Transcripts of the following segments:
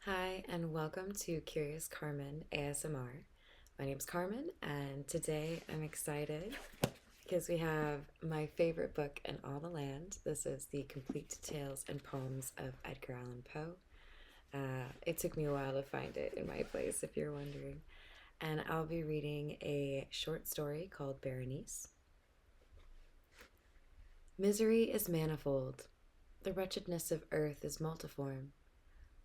Hi, and welcome to Curious Carmen ASMR. My name's Carmen, and today I'm excited because we have my favorite book in all the land. This is The Complete Tales and Poems of Edgar Allan Poe. It took me a while to find it in my place, if you're wondering. And I'll be reading a short story called Berenice. Misery is manifold. The wretchedness of earth is multiform.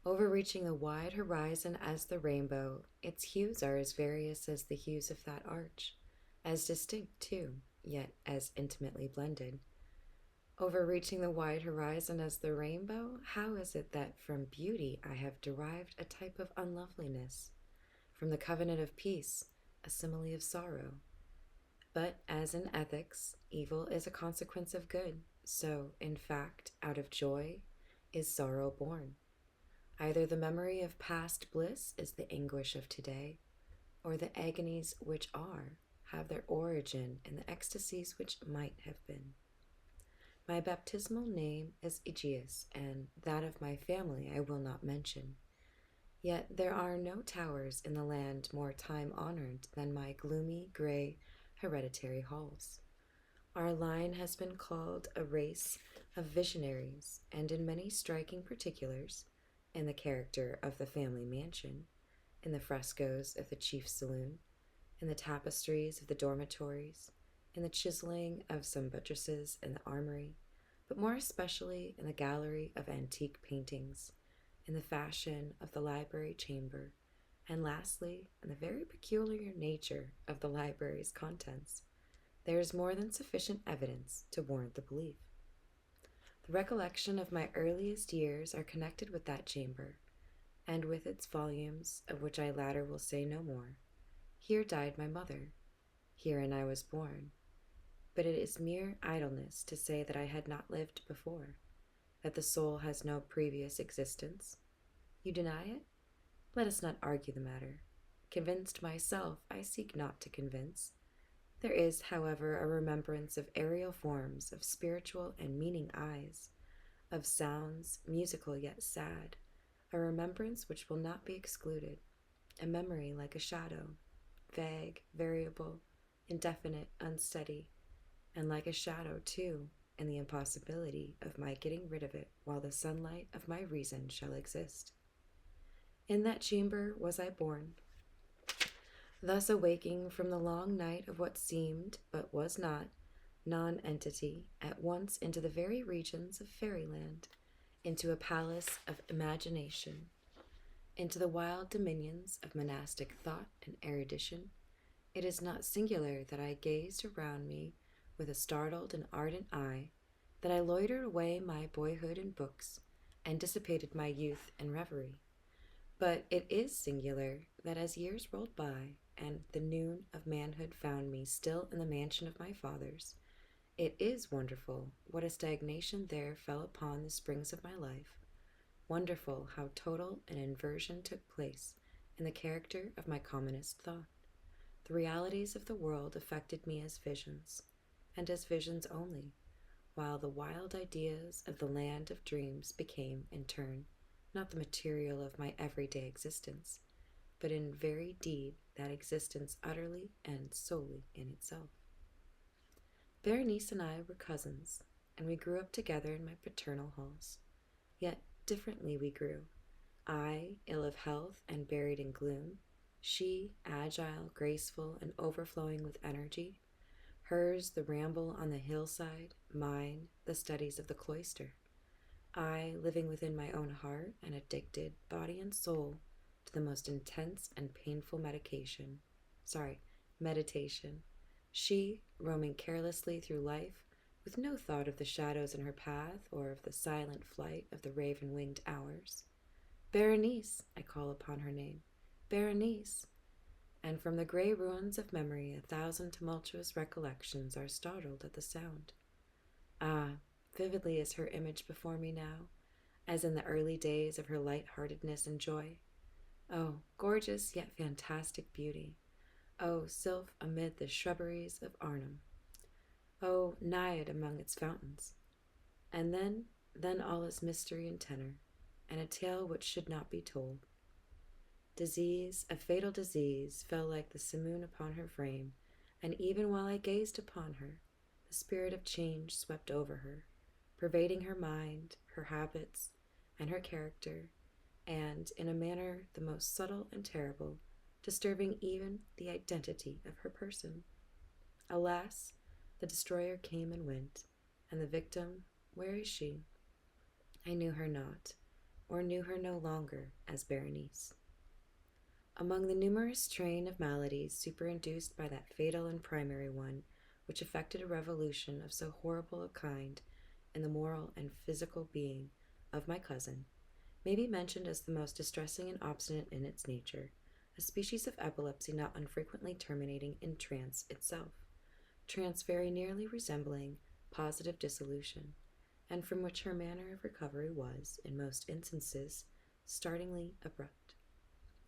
Overreaching the wide horizon as the rainbow, its hues are as various as the hues of that arch, as distinct, too, yet as intimately blended. Overreaching the wide horizon as the rainbow, how is it that from beauty I have derived a type of unloveliness, from the covenant of peace, a simile of sorrow? But as in ethics, evil is a consequence of good, so, in fact, out of joy is sorrow born. Either the memory of past bliss is the anguish of today, or the agonies which are have their origin in the ecstasies which might have been. My baptismal name is Aegeus, and that of my family I will not mention. Yet there are no towers in the land more time-honored than my gloomy, gray, hereditary halls. Our line has been called a race of visionaries, and in many striking particulars, in the character of the family mansion, in the frescoes of the chief saloon, in the tapestries of the dormitories, in the chiseling of some buttresses in the armory, but more especially in the gallery of antique paintings, in the fashion of the library chamber, and lastly, in the very peculiar nature of the library's contents, there is more than sufficient evidence to warrant the belief. The recollection of my earliest years are connected with that chamber, and with its volumes, of which I latter will say no more. Here died my mother. Herein I was born. But it is mere idleness to say that I had not lived before, that the soul has no previous existence. You deny it? Let us not argue the matter. Convinced myself, I seek not to convince. There is, however, a remembrance of aerial forms, of spiritual and meaning eyes, of sounds, musical yet sad, a remembrance which will not be excluded, a memory like a shadow, vague, variable, indefinite, unsteady, and like a shadow, too, in the impossibility of my getting rid of it while the sunlight of my reason shall exist. In that chamber was I born, thus awaking from the long night of what seemed, but was not, non-entity, at once into the very regions of fairyland, into a palace of imagination, into the wild dominions of monastic thought and erudition. It is not singular that I gazed around me with a startled and ardent eye, that I loitered away my boyhood in books, and dissipated my youth in reverie. But it is singular that as years rolled by, and the noon of manhood found me still in the mansion of my fathers, it is wonderful what a stagnation there fell upon the springs of my life, wonderful how total an inversion took place in the character of my commonest thought. The realities of the world affected me as visions, and as visions only, while the wild ideas of the land of dreams became, in turn, not the material of my everyday existence, but in very deed that existence utterly and solely in itself. Berenice and I were cousins, and we grew up together in my paternal halls. Yet differently we grew. I, ill of health and buried in gloom, she, agile, graceful, and overflowing with energy, hers the ramble on the hillside, mine the studies of the cloister. I, living within my own heart and addicted, body and soul, to the most intense and painful meditation. She, roaming carelessly through life, with no thought of the shadows in her path or of the silent flight of the raven-winged hours. Berenice, I call upon her name. Berenice! And from the gray ruins of memory 1,000 tumultuous recollections are startled at the sound. Ah, vividly is her image before me now, as in the early days of her light-heartedness and joy. Oh, gorgeous yet fantastic beauty! Oh, sylph amid the shrubberies of Arnhem! Oh, naiad among its fountains! And then all is mystery and tenor, and a tale which should not be told. Disease, a fatal disease, fell like the simoon upon her frame, and even while I gazed upon her, the spirit of change swept over her, pervading her mind, her habits, and her character, and, in a manner the most subtle and terrible, disturbing even the identity of her person. Alas, the destroyer came and went, and the victim, where is she? I knew her not, or knew her no longer as Berenice. Among the numerous train of maladies superinduced by that fatal and primary one, which effected a revolution of so horrible a kind in the moral and physical being of my cousin, may be mentioned as the most distressing and obstinate in its nature, a species of epilepsy not unfrequently terminating in trance itself, trance very nearly resembling positive dissolution, and from which her manner of recovery was, in most instances, startlingly abrupt.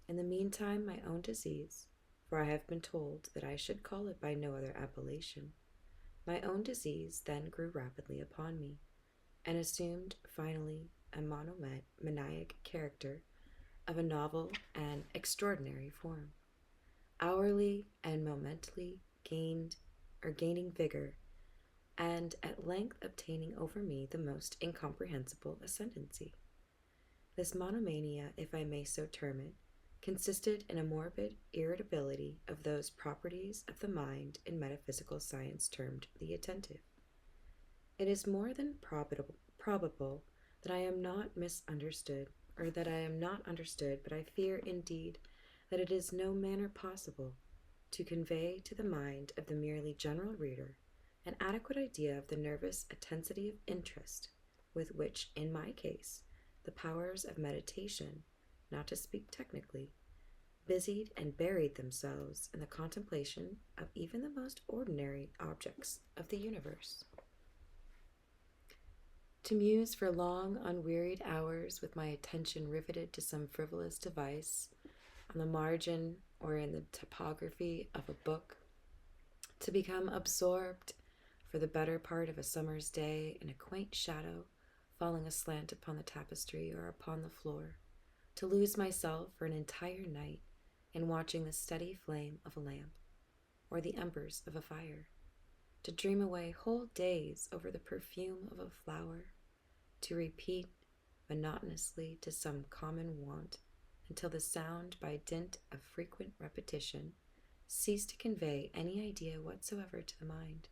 In the meantime, my own disease, for I have been told that I should call it by no other appellation, my own disease then grew rapidly upon me, and assumed finally a monomaniac character of a novel and extraordinary form, hourly and momently gaining vigor, and at length obtaining over me the most incomprehensible ascendancy. This monomania, if I may so term it, consisted in a morbid irritability of those properties of the mind in metaphysical science termed the attentive. It is more than probable that I am not misunderstood, or that I am not understood, but I fear, indeed, that it is no manner possible to convey to the mind of the merely general reader an adequate idea of the nervous intensity of interest with which, in my case, the powers of meditation, not to speak technically, busied and buried themselves in the contemplation of even the most ordinary objects of the universe. To muse for long, unwearied hours with my attention riveted to some frivolous device on the margin or in the typography of a book, to become absorbed for the better part of a summer's day in a quaint shadow falling aslant upon the tapestry or upon the floor, to lose myself for an entire night in watching the steady flame of a lamp or the embers of a fire, to dream away whole days over the perfume of a flower, to repeat monotonously to some common want until the sound, by dint of frequent repetition, ceased to convey any idea whatsoever to the mind,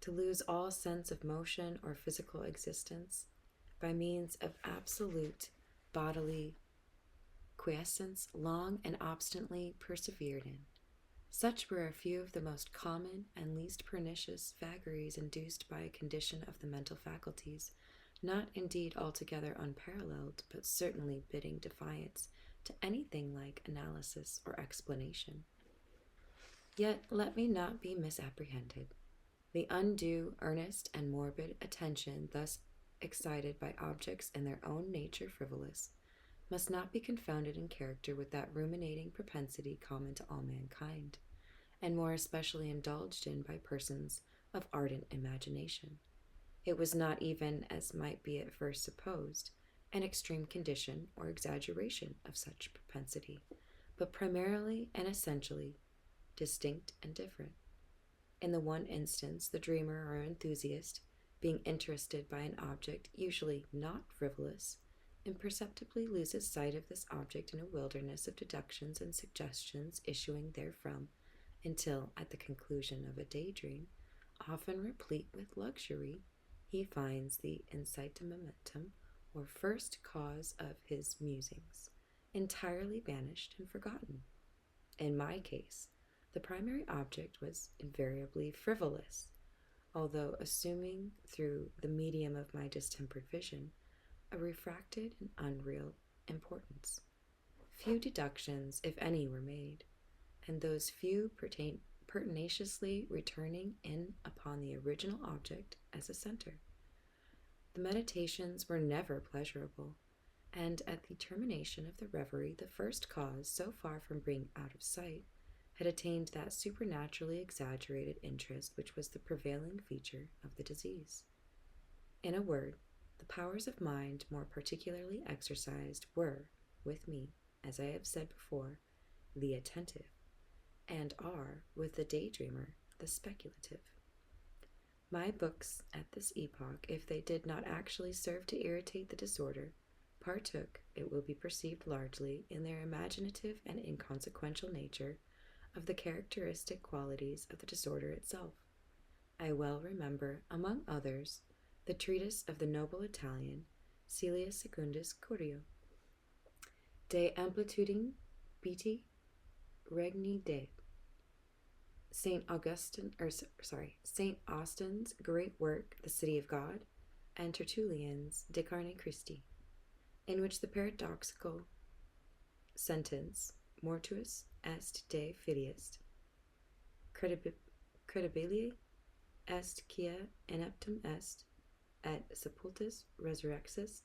to lose all sense of motion or physical existence by means of absolute bodily quiescence long and obstinately persevered in. Such were a few of the most common and least pernicious vagaries induced by a condition of the mental faculties, not indeed altogether unparalleled, but certainly bidding defiance to anything like analysis or explanation. Yet let me not be misapprehended. The undue, earnest, and morbid attention thus excited by objects in their own nature frivolous must not be confounded in character with that ruminating propensity common to all mankind, and more especially indulged in by persons of ardent imagination. It was not even, as might be at first supposed, an extreme condition or exaggeration of such propensity, but primarily and essentially distinct and different. In the one instance, the dreamer or enthusiast, being interested by an object usually not frivolous, imperceptibly loses sight of this object in a wilderness of deductions and suggestions issuing therefrom, until, at the conclusion of a daydream, often replete with luxury, he finds the incitamentum, or first cause of his musings, entirely banished and forgotten. In my case, the primary object was invariably frivolous, although assuming, through the medium of my distempered vision, a refracted and unreal importance. Few deductions, if any, were made, and those few pertinaciously returning in upon the original object as a center. The meditations were never pleasurable, and at the termination of the reverie, the first cause, so far from being out of sight, had attained that supernaturally exaggerated interest which was the prevailing feature of the disease. In a word, the powers of mind more particularly exercised were, with me, as I have said before, the attentive, and are, with the daydreamer, the speculative. My books at this epoch, if they did not actually serve to irritate the disorder, partook, it will be perceived largely, in their imaginative and inconsequential nature, of the characteristic qualities of the disorder itself. I well remember, among others, the treatise of the noble Italian Caelius Secundus Curio, De Amplitudine Beati Regni Dei, Saint Austin's great work, The City of God, and Tertullian's De Carne Christi, in which the paradoxical sentence mortuus est de fideis, credibile est quia ineptum est, et sepultus resurrexis,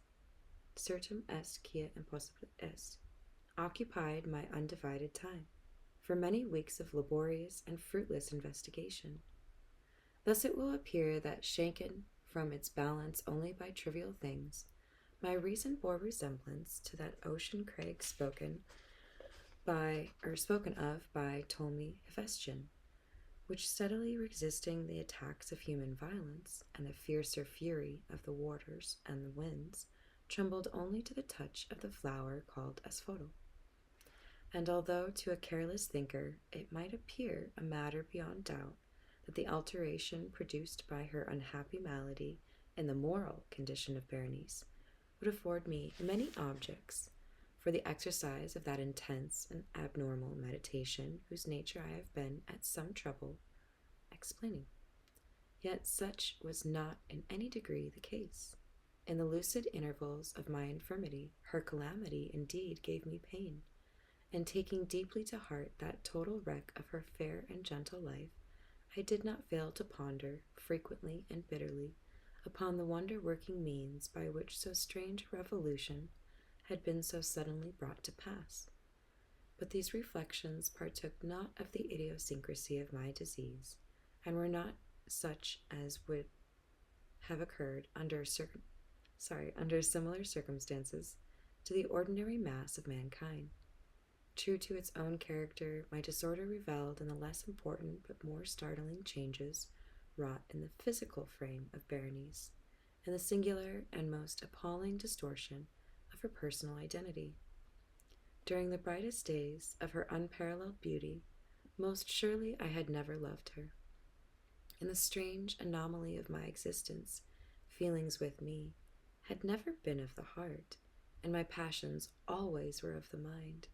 certum est quia impossible est, occupied my undivided time for many weeks of laborious and fruitless investigation. Thus it will appear that, shaken from its balance only by trivial things, my reason bore resemblance to that ocean crag spoken of by Ptolemy Hephaestion, which, steadily resisting the attacks of human violence and the fiercer fury of the waters and the winds, trembled only to the touch of the flower called asphodel. And although to a careless thinker it might appear a matter beyond doubt that the alteration produced by her unhappy malady in the moral condition of Berenice would afford me many objects for the exercise of that intense and abnormal meditation whose nature I have been at some trouble explaining, yet such was not in any degree the case. In the lucid intervals of my infirmity, her calamity indeed gave me pain, and taking deeply to heart that total wreck of her fair and gentle life, I did not fail to ponder, frequently and bitterly, upon the wonder-working means by which so strange a revolution had been so suddenly brought to pass. But these reflections partook not of the idiosyncrasy of my disease, and were not such as would have occurred under similar circumstances to the ordinary mass of mankind. True to its own character, my disorder revelled in the less important but more startling changes wrought in the physical frame of Berenice, and the singular and most appalling distortion of her personal identity. During the brightest days of her unparalleled beauty, most surely I had never loved her. In the strange anomaly of my existence, feelings with me had never been of the heart, and my passions always were of the mind.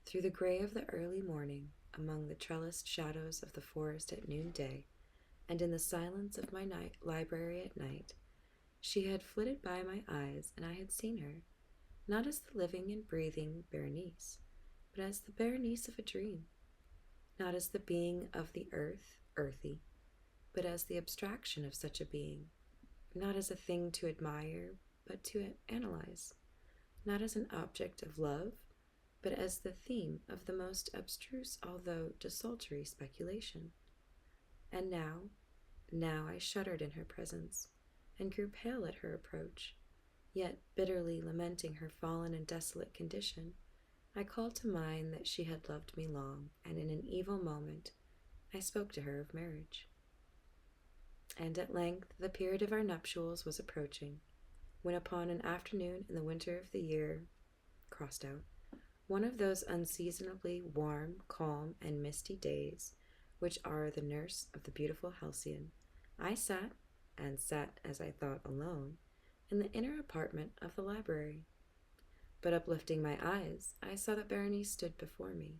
Through the gray of the early morning, among the trellised shadows of the forest at noonday, and in the silence of my library at night, she had flitted by my eyes, and I had seen her, not as the living and breathing Berenice, but as the Berenice of a dream, not as the being of the earth, earthy, but as the abstraction of such a being, not as a thing to admire, but to analyze, not as an object of love, but as the theme of the most abstruse although desultory speculation. And now I shuddered in her presence, and grew pale at her approach, yet bitterly lamenting her fallen and desolate condition, I called to mind that she had loved me long, and in an evil moment I spoke to her of marriage. And at length the period of our nuptials was approaching, when upon an afternoon in the winter of the year one of those unseasonably warm, calm, and misty days which are the nurse of the beautiful Halcyon, I sat as I thought alone, in the inner apartment of the library. But uplifting my eyes, I saw that Berenice stood before me.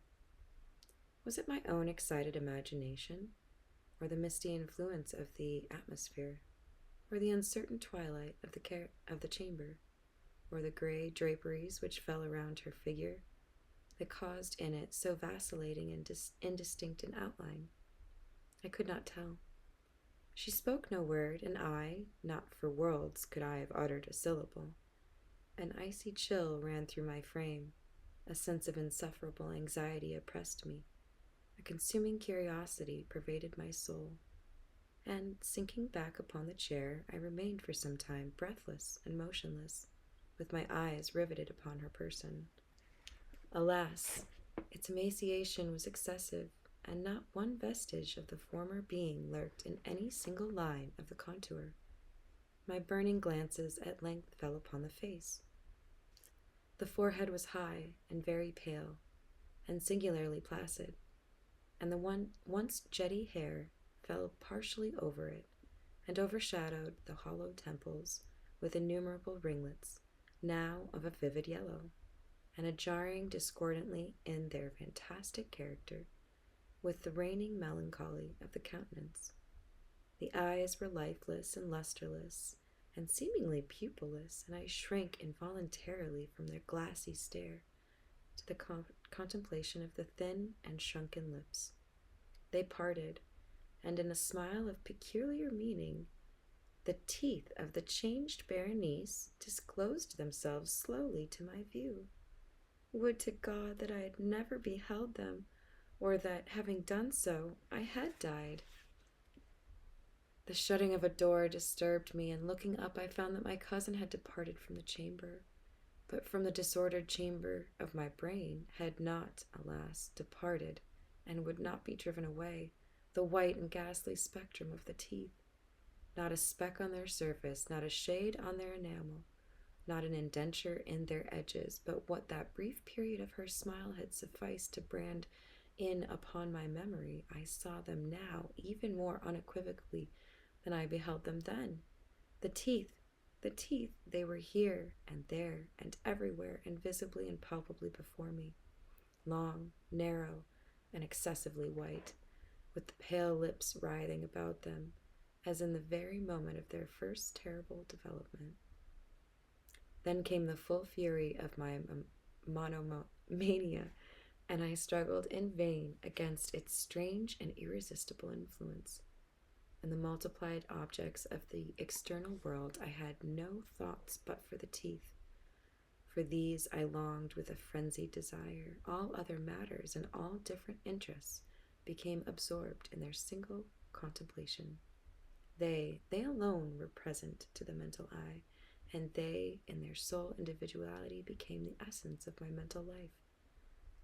Was it my own excited imagination, or the misty influence of the atmosphere, or the uncertain twilight of the chamber, or the gray draperies which fell around her figure, that caused in it so vacillating and indistinct an outline? I could not tell. She spoke no word, and not for worlds could I have uttered a syllable. An icy chill ran through my frame, a sense of insufferable anxiety oppressed me, a consuming curiosity pervaded my soul, and, sinking back upon the chair, I remained for some time breathless and motionless, with my eyes riveted upon her person. Alas, its emaciation was excessive, and not one vestige of the former being lurked in any single line of the contour. My burning glances at length fell upon the face. The forehead was high and very pale, and singularly placid, and the once jetty hair fell partially over it, and overshadowed the hollow temples with innumerable ringlets, now of a vivid yellow, and a jarring discordantly in their fantastic character with the reigning melancholy of the countenance. The eyes were lifeless and lustreless, and seemingly pupilless, and I shrank involuntarily from their glassy stare to the contemplation of the thin and shrunken lips. They parted, and in a smile of peculiar meaning, the teeth of the changed Berenice disclosed themselves slowly to my view. Would to God that I had never beheld them, or that, having done so, I had died. The shutting of a door disturbed me, and looking up I found that my cousin had departed from the chamber, but from the disordered chamber of my brain had not, alas, departed, and would not be driven away, the white and ghastly spectrum of the teeth. Not a speck on their surface, not a shade on their enamel, not an indenture in their edges, but what that brief period of her smile had sufficed to brand in upon my memory, I saw them now even more unequivocally than I beheld them then. The teeth, they were here and there and everywhere, and visibly and palpably before me, long, narrow, and excessively white, with the pale lips writhing about them, as in the very moment of their first terrible development. Then came the full fury of my monomania, and I struggled in vain against its strange and irresistible influence. In the multiplied objects of the external world I had no thoughts but for the teeth. For these I longed with a frenzied desire. All other matters and all different interests became absorbed in their single contemplation. They alone were present to the mental eye, and they, in their sole individuality, became the essence of my mental life.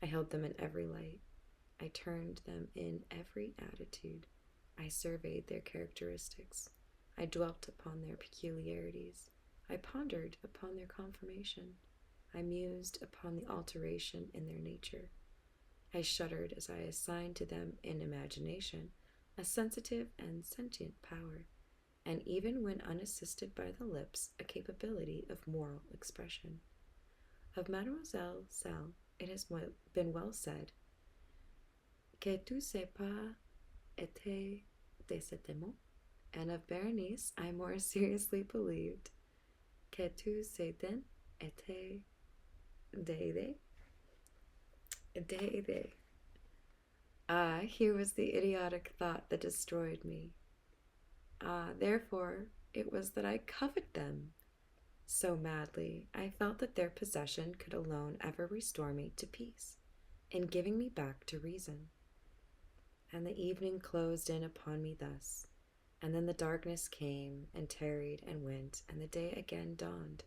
I held them in every light. I turned them in every attitude. I surveyed their characteristics. I dwelt upon their peculiarities. I pondered upon their conformation. I mused upon the alteration in their nature. I shuddered as I assigned to them in imagination a sensitive and sentient power, and even when unassisted by the lips, a capability of moral expression. Of Mademoiselle Sal, it has been well said, que tous ses pas étaient de cet aimant, and of Berenice I more seriously believed que tous ses dents étaient de. Ah, here was the idiotic thought that destroyed me. Therefore, it was that I coveted them so madly. I felt that their possession could alone ever restore me to peace, in giving me back to reason. And the evening closed in upon me thus, and then the darkness came and tarried and went, and the day again dawned,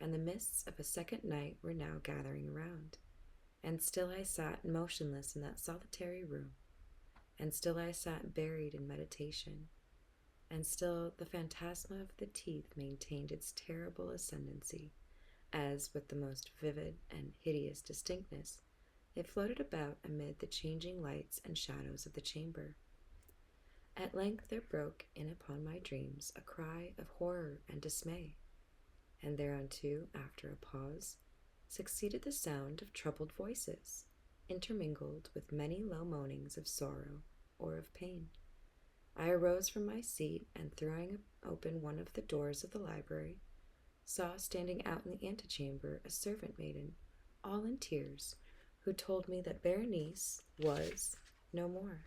and the mists of a second night were now gathering around. And still I sat motionless in that solitary room, and still I sat buried in meditation, and still the phantasma of the teeth maintained its terrible ascendancy, as, with the most vivid and hideous distinctness, it floated about amid the changing lights and shadows of the chamber. At length there broke in upon my dreams a cry of horror and dismay, and thereunto, after a pause, succeeded the sound of troubled voices, intermingled with many low moanings of sorrow or of pain. I arose from my seat, and throwing open one of the doors of the library, saw standing out in the antechamber a servant maiden, all in tears, who told me that Berenice was no more.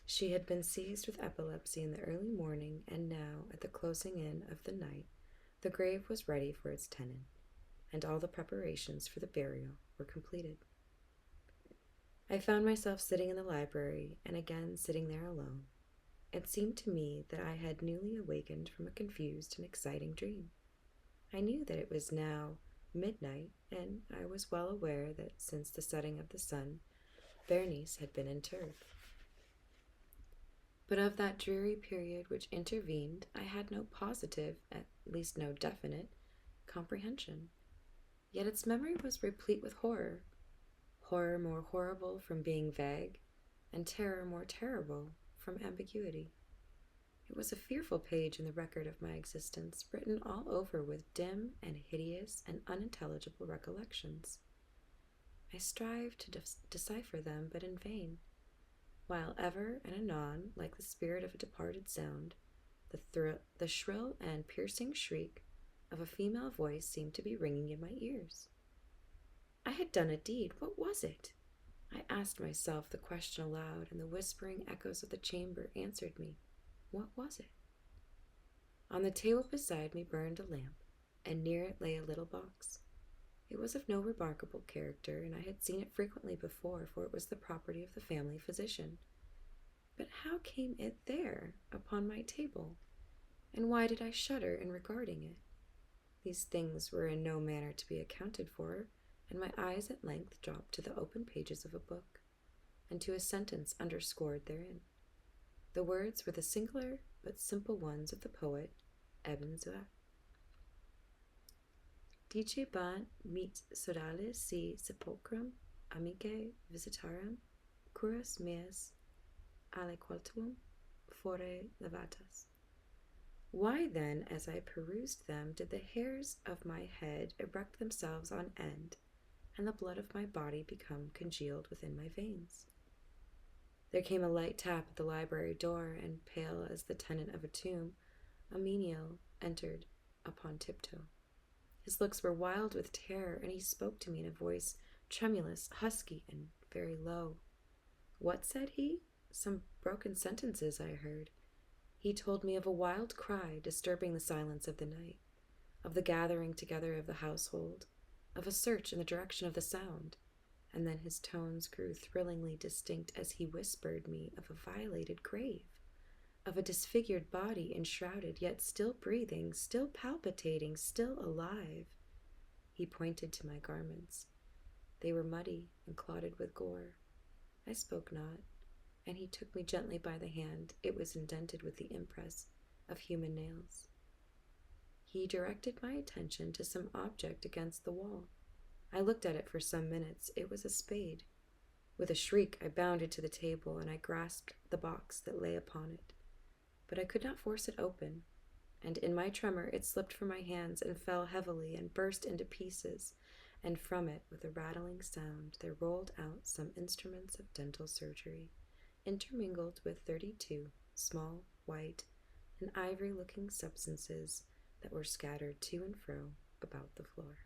She had been seized with epilepsy in the early morning, and now, at the closing in of the night, the grave was ready for its tenant, and all the preparations for the burial were completed. I found myself sitting in the library, and again sitting there alone. It seemed to me that I had newly awakened from a confused and exciting dream. I knew that it was now midnight, and I was well aware that since the setting of the sun, Berenice had been interred. But of that dreary period which intervened, I had no positive, at least no definite, comprehension. Yet its memory was replete with horror, horror more horrible from being vague, and terror more terrible from ambiguity. It was a fearful page in the record of my existence, written all over with dim and hideous and unintelligible recollections. I strived to decipher them, but in vain, while ever and anon, like the spirit of a departed sound, the shrill and piercing shriek of a female voice seemed to be ringing in my ears. I had done a deed. What was it? I asked myself the question aloud, and the whispering echoes of the chamber answered me. What was it? On the table beside me burned a lamp, and near it lay a little box. It was of no remarkable character, and I had seen it frequently before, for it was the property of the family physician. But how came it there, upon my table? And why did I shudder in regarding it? These things were in no manner to be accounted for, and my eyes at length dropped to the open pages of a book, and to a sentence underscored therein. The words were the singular but simple ones of the poet Ebn Zuat. Dicebant mit sodales si sepulchrum amicae visitaram, curas meas aliquotum fore levatas. Why then, as I perused them, did the hairs of my head erect themselves on end, and the blood of my body become congealed within my veins? There came a light tap at the library door, and pale as the tenant of a tomb, a menial entered upon tiptoe. His looks were wild with terror, and he spoke to me in a voice tremulous, husky, and very low. What said he? Some broken sentences I heard. He told me of a wild cry disturbing the silence of the night, of the gathering together of the household, of a search in the direction of the sound, and then his tones grew thrillingly distinct as he whispered me of a violated grave, of a disfigured body enshrouded, yet still breathing, still palpitating, still alive. He pointed to my garments. They were muddy and clotted with gore. I spoke not, and he took me gently by the hand. It was indented with the impress of human nails. He directed my attention to some object against the wall. I looked at it for some minutes. It was a spade. With a shriek, I bounded to the table, and I grasped the box that lay upon it. But I could not force it open, and in my tremor it slipped from my hands and fell heavily and burst into pieces, and from it, with a rattling sound, there rolled out some instruments of dental surgery, intermingled with 32 small, white, and ivory-looking substances that were scattered to and fro about the floor.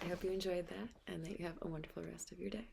I hope you enjoyed that, and that you have a wonderful rest of your day.